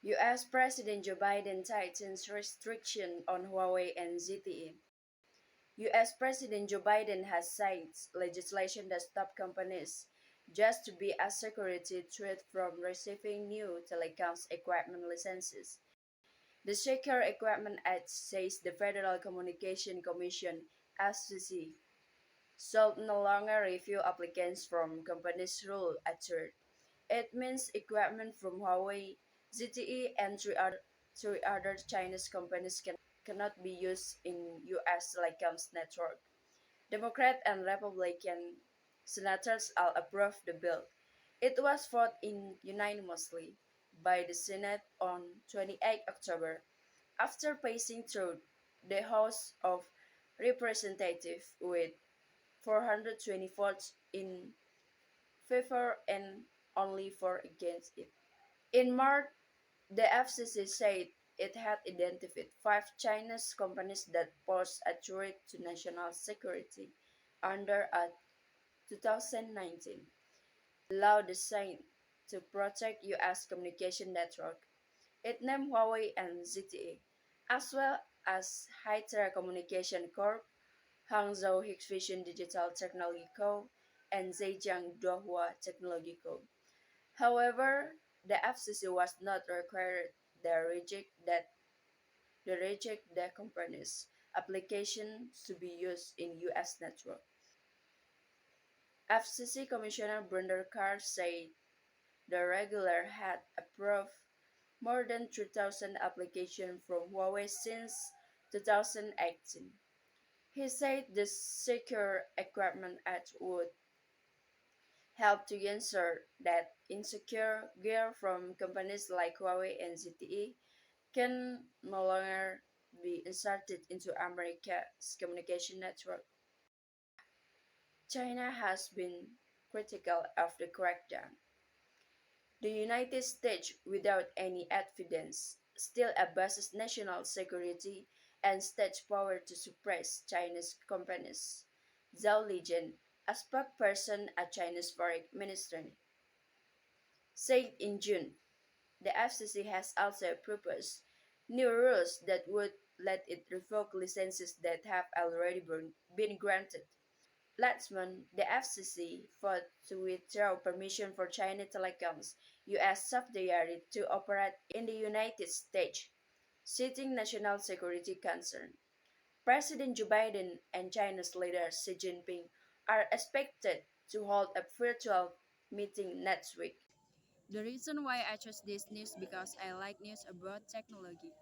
US President Joe Biden tightens restriction on Huawei and ZTE. US President Joe Biden has signed legislation that stops companies just to be a security threat from receiving new telecoms equipment licenses. The Secure Equipment Act says the Federal Communication Commission (FCC) shall no longer review applicants from companies ruled a third. It means equipment from Huawei, ZTE, and three other Chinese companies cannot be used in U.S. telecoms network. Democrat and Republican senators all approved the bill. It was voted in unanimously by the Senate on 28 October after passing through the House of Representatives with 420 votes in favor and only 4 against it. In March, the FCC said it had identified five Chinese companies that pose a threat to national security under a 2019 law designed to protect U.S. communication network. It named Huawei and ZTE, as well as Haier Communication Corp., Hangzhou Hikvision Digital Technology Co., and Zhejiang Duhua Technology Co. However, the FCC was not required to reject the company's application to be used in U.S. network. FCC Commissioner Brenda Carr said the regulator had approved more than 3,000 applications from Huawei since 2018. He said the Secure Equipment Act would help to ensure that insecure gear from companies like Huawei and ZTE can no longer be inserted into America's communication network. China has been critical of the crackdown. The United States, without any evidence, still abuses national security and state power to suppress Chinese companies. Zhao Lijian, a spokesperson at Chinese Foreign Ministry, said in June the FCC has also proposed new rules that would let it revoke licenses that have already been granted. Last month, the FCC fought to withdraw permission for China Telecom's U.S. subsidiary to operate in the United States, citing national security concerns. President Joe Biden and China's leader Xi Jinping are expected to hold a virtual meeting next week. The reason why I chose this news because I like news about technology.